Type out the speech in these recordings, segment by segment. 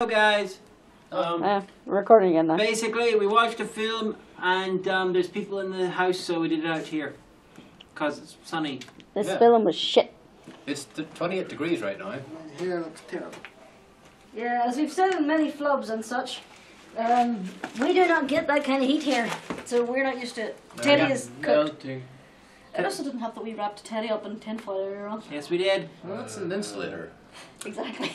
Hello guys. Recording again now. Basically, we watched a film and there's people in the house, so we did it out here. Because it's sunny. This film was shit. It's 28 degrees right now. Here looks terrible. Yeah, as we've said in many flubs and such, we do not get that kind of heat here, so we're not used to it. Teddy is cooked. I also didn't have that we wrapped Teddy up in tinfoil earlier on. Yes, we did. Well, that's an insulator. Exactly.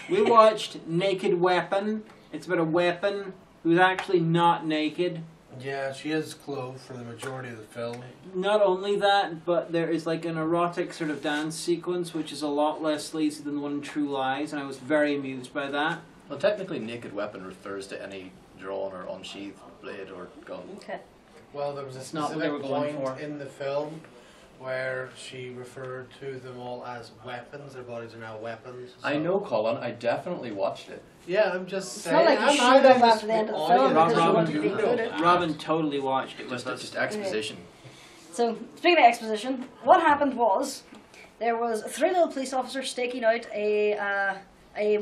We watched Naked Weapon. It's about a weapon who's actually not naked. Yeah, she is clothed for the majority of the film. Not only that, but there is like an erotic sort of dance sequence, which is a lot less sleazy than the one in True Lies, and I was very amused by that. Well, technically, naked weapon refers to any drawn or unsheathed blade or gun. Okay. Well, there was a not what they were specific going point for. in the film where she referred to them all as weapons. Their bodies are now weapons. I know, Colin. I definitely watched it. Yeah, I'm just It's saying. not like you I'm should not have in this after the end of the film audience. because you Robin, wanted to be included. Robin totally watched it with Just, us. just exposition. So, speaking of exposition, what happened was there was 3 little police officers staking out a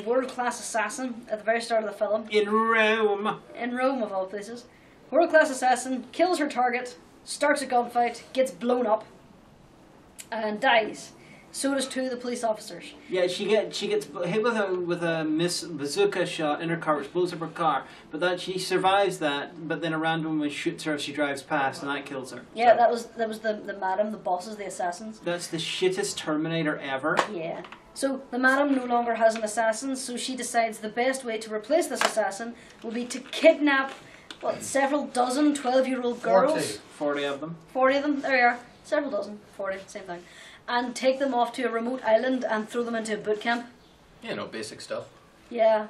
world-class assassin at the very start of the film. In Rome. In Rome, of all places. World-class assassin kills her target, starts a gunfight, gets blown up, and dies. So does 2 of the police officers. Yeah, she gets hit with a bazooka shot in her car, which blows up her car. But that she survives that. But then a random woman shoots her as she drives past, and that kills her. Yeah, So that was the madam, the bosses, the assassins. that's the shittest Terminator ever. Yeah. So the madam no longer has an assassin, so she decides the best way to replace this assassin will be to kidnap several dozen 12-year-old girls. 40 of them. 40 of them. There you are. Several dozen. 40. Same thing. And take them off to a remote island and throw them into a boot camp. You know, basic stuff. Yeah.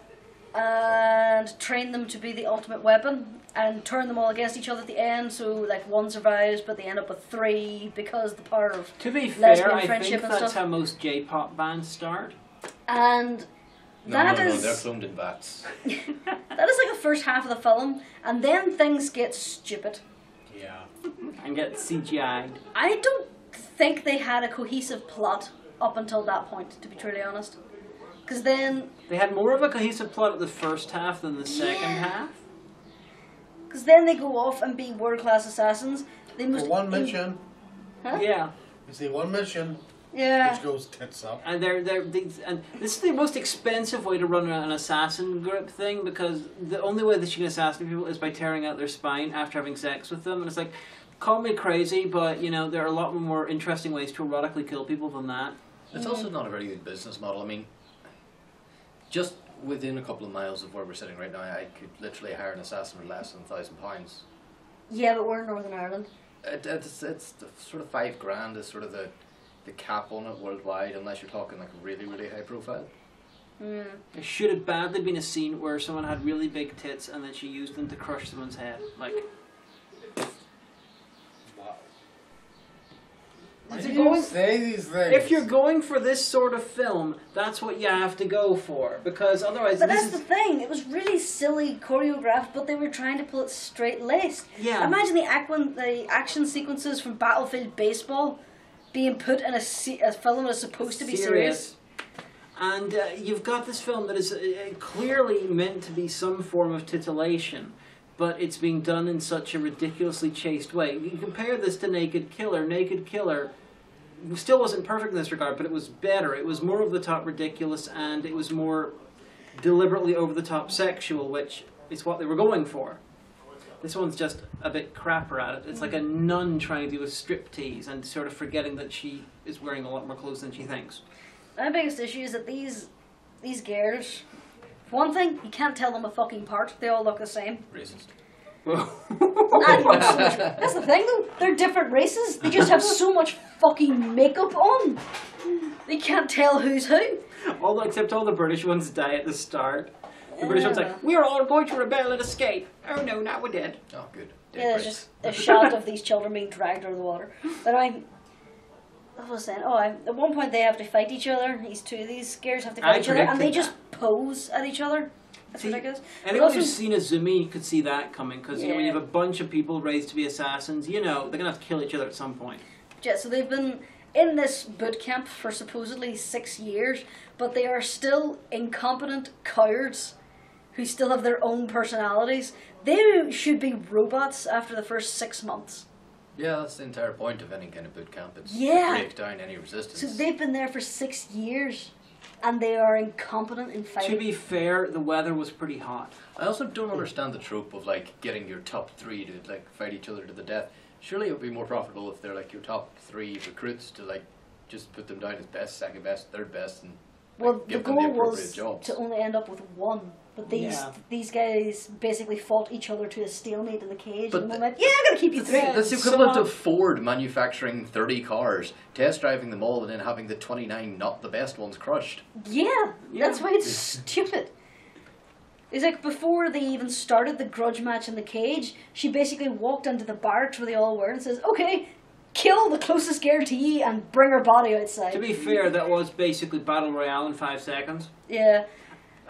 And train them to be the ultimate weapon and turn them all against each other at the end, so like one survives but they end up with 3 because the power of To be fair, lesbian I friendship think and that's stuff. how most J-pop bands start. And No, that no, is they're cloned in vats. that is like the first half of the film, and then things get stupid. Yeah. And get CGI'd. I don't think they had a cohesive plot up until that point, to be truly honest. Because then They had more of a cohesive plot at the first half than the second half. Because then they go off and be world-class assassins. They must For one mission, Huh? Yeah. you see one mission, Yeah. which goes tits up. And and this is the most expensive way to run an assassin group thing, because the only way that you can assassinate people is by tearing out their spine after having sex with them. And it's like, call me crazy, but you know there are a lot more interesting ways to erotically kill people than that. It's also not a very good business model. I mean, just within a couple of miles of where we're sitting right now, I could literally hire an assassin for less than £1,000. Yeah, but we're in Northern Ireland. It's the sort of £5,000 is sort of the cap on it worldwide, unless you're talking like really, really high profile. Mm. There should have badly been a scene where someone had really big tits and then she used them to crush someone's head. Like, Why If do you're you going- say these things? if you're going for this sort of film, that's what you have to go for, because otherwise But this that's is... the thing. It was really silly choreographed, but they were trying to pull it straight-laced. Yeah. Imagine the action sequences from Battlefield Baseball being put in a film that's supposed to be serious. And you've got this film that is clearly meant to be some form of titillation, but it's being done in such a ridiculously chaste way. You compare this to Naked Killer. Naked Killer still wasn't perfect in this regard, but it was better. It was more over-the-top ridiculous, and it was more deliberately over-the-top sexual, which is what they were going for. This one's just a bit crapper at it. It's like a nun trying to do a striptease and sort of forgetting that she is wearing a lot more clothes than she thinks. My biggest issue is that these girls, for one thing, you can't tell them a fucking part. They all look the same. Racist. Not even so much. That's the thing though, they're different races. They just have so much fucking makeup on. They can't tell who's who. Except all the British ones die at the start. The British one's like, we're all going to rebel and escape. Oh no, now we're dead. Oh, good. Yeah, there's just a shot of these children being dragged out of the water. But what was I saying? At one point they have to fight each other. These girls have to fight each other, and they just pose at each other. That's ridiculous. Anyone who's seen a Zumi could see that coming, because when you Yeah. have a bunch of people raised to be assassins, they're going to have to kill each other at some point. Yeah, so they've been in this boot camp for supposedly 6 years, but they are still incompetent cowards who still have their own personalities. They should be robots after the first 6 months. Yeah, that's the entire point of any kind of boot camp. It's Yeah. to break down any resistance. So they've been there for 6 years, and they are incompetent in fighting. To be fair, the weather was pretty hot. I also don't understand the trope of like getting your top 3 to like fight each other to the death. Surely it would be more profitable if they're like your top 3 recruits to like just put them down as best, second best, third best, and Well, like, the give them goal the appropriate was jobs. to only end up with one. But these guys basically fought each other to a stalemate in the cage, But and they went, "Yeah, I'm gonna keep you three." That's the equivalent of Ford manufacturing 30 cars, test driving them all, and then having the 29 not the best ones crushed. Yeah, that's why it's stupid. It's like before they even started the grudge match in the cage, she basically walked into the barracks where they all were and says, "Okay, kill the closest girl to you and bring her body outside." To be fair, that was basically Battle Royale in 5 seconds. Yeah.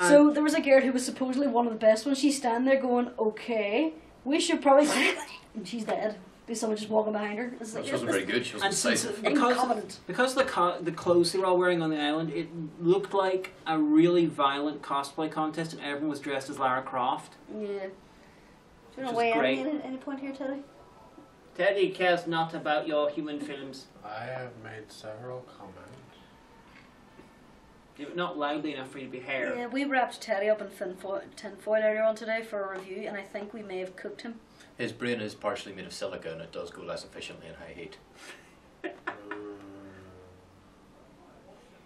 So there was a girl who was supposedly one of the best ones. She's standing there going, "Okay, we should probably," and she's dead. There's someone just walking behind her. It's like, She wasn't very good, she wasn't And since, decisive. because the clothes they were all wearing on the island, it looked like a really violent cosplay contest, and everyone was dressed as Lara Croft. Yeah. Do you want Which to is weigh great. in at any point here, Teddy? Teddy cares not about your human films. I have made several comments. You're not loudly enough for you to be heard. Yeah, we wrapped Teddy up in tinfoil earlier on today for a review, and I think we may have cooked him. His brain is partially made of silica and it does go less efficiently in high heat.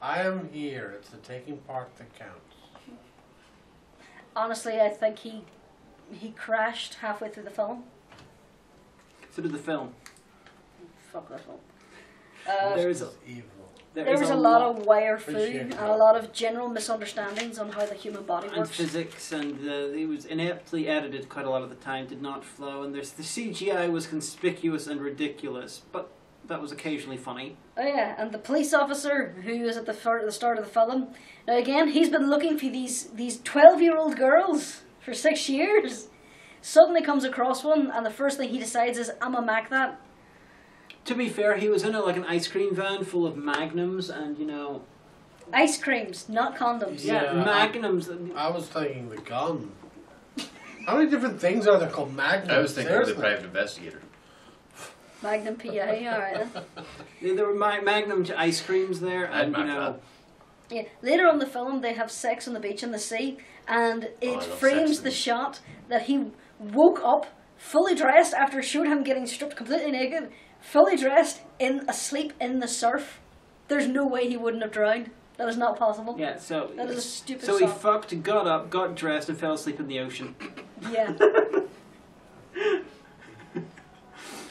I am here. It's the taking part that counts. Honestly, I think he crashed halfway through the film. So did the film. Fuck that film. There's This is evil. There was a lot of wire Appreciate food that. and a lot of general misunderstandings on how the human body and works. physics, and it was ineptly edited quite a lot of the time, did not flow, and the CGI was conspicuous and ridiculous, but that was occasionally funny. Oh yeah, and the police officer who was at the start of the film. Now again, he's been looking for these 12-year-old girls for 6 years. Suddenly comes across one, and the first thing he decides is, "I'm gonna mac that." To be fair, he was in like an ice cream van full of magnums, and Ice creams, not condoms. yeah, Yeah, magnums. I was thinking the gun. How many different things are there called magnums? I was thinking of the Seriously. private investigator. Magnum PI, alright then. There were magnum ice creams there, I'd and mac that. Yeah. Later on in the film, they have sex on the beach in the sea, and I it love frames sex in the the- shot that he woke up fully dressed after it showed him getting stripped completely naked, fully dressed, asleep in the surf. There's no way he wouldn't have drowned. That is not possible. Yeah, so That is a stupid So he shot. fucked, got up, got dressed, and fell asleep in the ocean. Yeah.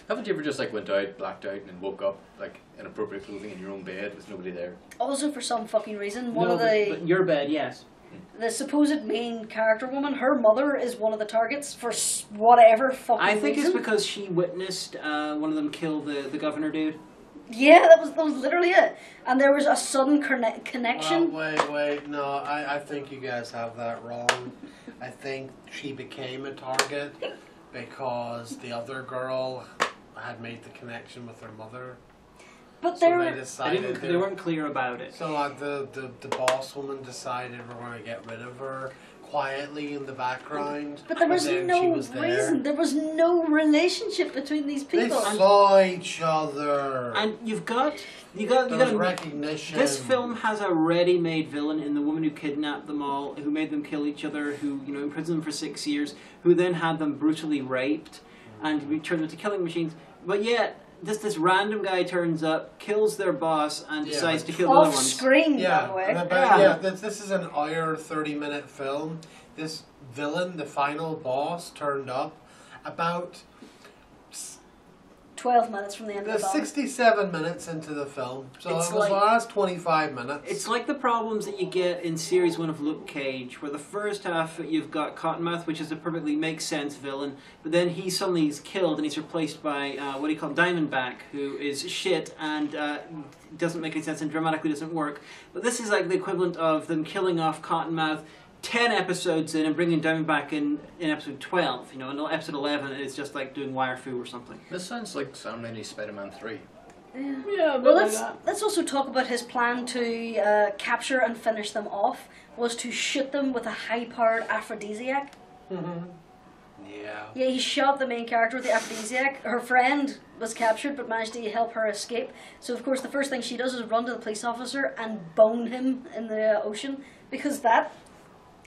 Haven't you ever just like went out, blacked out, and then woke up like in appropriate clothing in your own bed with nobody there? Also, for some fucking reason, one No, of the but your bed, yes. supposed main character woman, her mother is one of the targets for whatever fucking I think reason. it's because she witnessed one of them kill the governor dude. Yeah, that was literally it. And there was a sudden connection. Wait. No, I think you guys have that wrong. I think she became a target because the other girl had made the connection with her mother. But So there they were... They decided they weren't clear about it. So the boss woman decided we're going to get rid of her quietly in the background. But there was and then no she was there. reason. There was no relationship between these They people. saw each other. And you got there was to recognition. This film has a ready-made villain in the woman who kidnapped them all, who made them kill each other, who imprisoned them for 6 years, who then had them brutally raped, and turned them into killing machines. But yet, this random guy turns up, kills their boss, and Yeah, decides but to kill the other Off ones. screen, by Yeah, the way. this is an hour 30-minute film. This villain, the final boss, turned up about 12 minutes from the end of the film. 67 minutes into the film. So It's it was like- the last 25 minutes. It's like the problems that you get in series 1 of Luke Cage, where the first half you've got Cottonmouth, which is a perfectly makes sense villain, but then he suddenly is killed and he's replaced by what do you call Diamondback, who is shit and doesn't make any sense and dramatically doesn't work. But this is like the equivalent of them killing off Cottonmouth 10 episodes in and bringing Diamondback in episode 12. In episode 11 it's just like doing wire fu or something. This sounds like Sam Raimi's Spider-Man 3. Yeah, Well, let's also talk about his plan to capture and finish them off. Was to shoot them with a high-powered aphrodisiac. Yeah. Yeah, he shot the main character with the aphrodisiac. Her friend was captured but managed to help her escape. So, of course, the first thing she does is run to the police officer and bone him in the ocean. Because that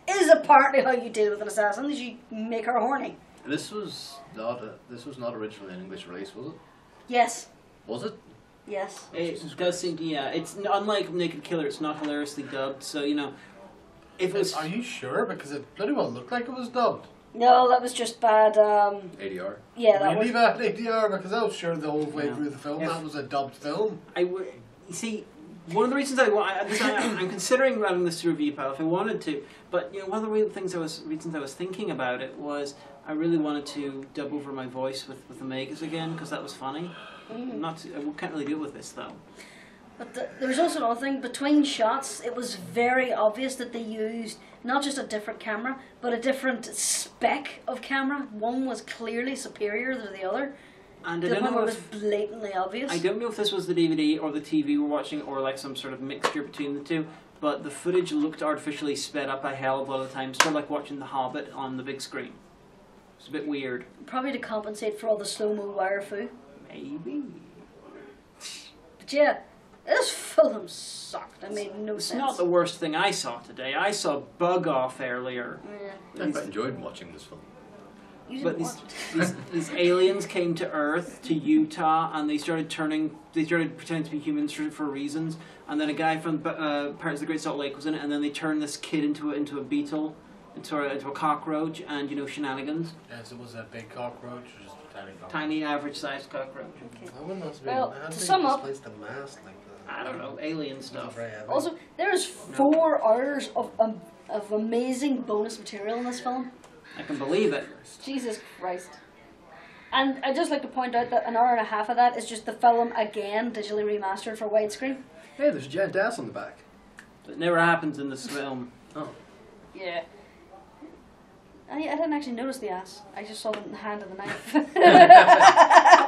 is apparently how you deal with an assassin, is you make her horny. This was not originally an English release, was it? Yes. Was it? Yes. It does seem to, yeah. It's unlike Naked Killer, it's not hilariously dubbed, so, you know, if it was... Are you sure? Because it bloody well looked like it was dubbed. No, that was just bad. ADR. Yeah, that Really was. bad ADR, because I was sure the whole way Yeah. through the film If- that was a dubbed film. You see, one of the reasons I'm considering running this to review pile if I wanted to, but you know, one of the reasons I was thinking about it was I really wanted to dub over my voice with the Megas again because that was funny. I can't really deal with this though. But there was also another thing. Between shots, it was very obvious that they used not just a different camera, but a different spec of camera. One was clearly superior to the other. And I The don't other know one was if blatantly obvious. I don't know if this was the DVD or the TV we're watching or like some sort of mixture between the two. But the footage looked artificially sped up a hell of a lot of the time, sort of like watching The Hobbit on the big screen. It's a bit weird. Probably to compensate for all the slow-mo wire fu. Maybe. But yeah, this film sucked. I made no It's sense. not the worst thing I saw today. I saw Bug Off earlier. Yeah. I quite enjoyed watching this film. You But didn't these, watch it. these aliens came to Earth, to Utah, and they started pretending to be humans for reasons. And then a guy from Pirates of the Great Salt Lake was in it, and then they turned this kid into a beetle, into a cockroach, and you know, shenanigans. Yes, it was a big cockroach or just a tiny cockroach. Tiny, average-sized cockroach. Okay. I wouldn't have Well, been, to sum up- placed a mask like that. I don't know, alien stuff. Very heavy. Also, there's 4 hours of amazing bonus material in this film. I can believe it. Jesus Christ. And I'd just like to point out that an hour and a half of that is just the film again, digitally remastered for widescreen. Hey, there's a giant ass on the back. It never happens in this film. Oh. Yeah. I didn't actually notice the ass. I just saw the hand of the knife.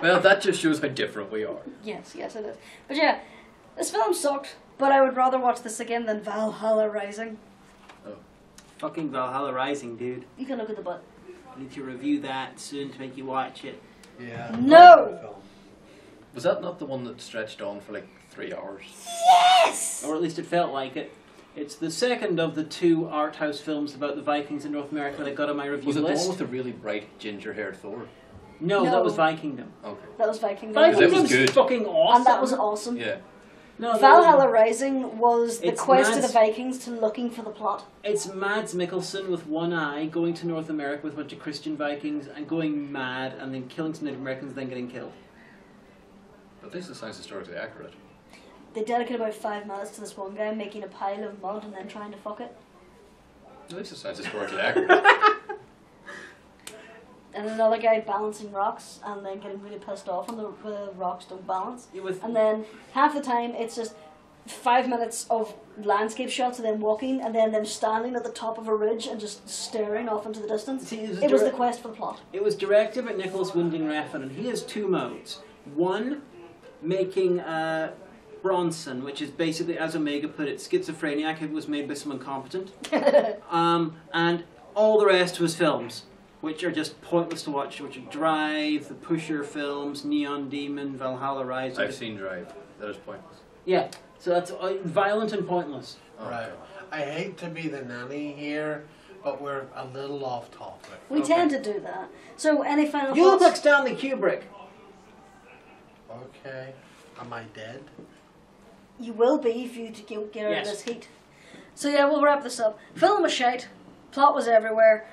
Well, that just shows how different we are. Yes, it is. But yeah, this film sucked, but I would rather watch this again than Valhalla Rising. Fucking Valhalla Rising, dude. You can look at the butt. I need to review that soon to make you watch it. Yeah. No! Film. Was that not the one that stretched on for like 3 hours? Yes! Or at least it felt like it. It's the second of the 2 art house films about the Vikings in North America that I got on my review Was it the list. one with the really bright ginger-haired Thor? No, No. that was Vikingdom. Okay. That was Viking. Because it was Vikingdom's good. fucking awesome. And that was awesome. Yeah. No, that Valhalla was- Rising was the It's quest of Mads- the Vikings to looking for the plot. It's Mads Mikkelsen with one eye going to North America with a bunch of Christian Vikings and going mad and then killing some Native Americans and then getting killed. But this sounds historically accurate. They dedicate about 5 minutes to this one guy making a pile of mud and then trying to fuck it. At least it sounds historically accurate. And another guy balancing rocks and then getting really pissed off when the rocks don't balance. With And then half the time it's just 5 minutes of landscape shots of them walking and then them standing at the top of a ridge and just staring off into the distance. See, It was the quest for the plot. It was directed by Nicholas Winding Refn, and he has 2 modes. One, making Bronson, which is basically, as Omega put it, schizophrenic. It was made by someone competent. And all the rest was films, which are just pointless to watch, which are Drive, the Pusher films, Neon Demon, Valhalla Rising. I've seen Drive. That is pointless. Yeah, so that's violent and pointless. Oh, Right. I hate to be the nanny here, but we're a little off topic. We Okay. tend to do that. So any final You look like thoughts? Stanley Kubrick. Okay. Am I dead? You will be if you get out Yes. of this heat. So yeah, we'll wrap this up. Film was shite. Plot was everywhere.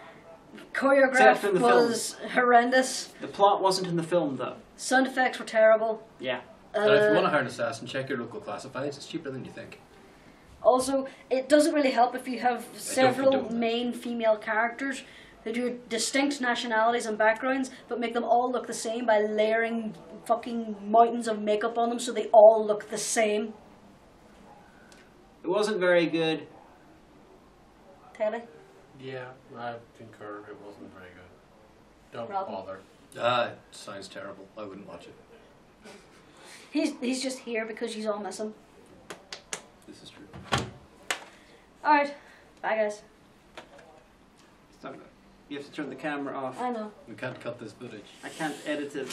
Except Choreograph for the was horrendous. The plot wasn't in the film, though. Sound effects were terrible. Yeah. And if you want to Uh, hire an assassin, check your local classifieds. It's cheaper than you think. also, it doesn't really help if you have several condone that. main female characters who do distinct nationalities and backgrounds, but make them all look the same by layering fucking mountains of makeup on them so they all look the same. It wasn't very good. Teddy? Yeah, I concur. It wasn't very good. Don't Robin? bother. It sounds terrible. I wouldn't watch it. He's just here because you all miss him. This is true. Alright. Bye, guys. Stop it. You have to turn the camera off. I know. We can't cut this footage. I can't edit it.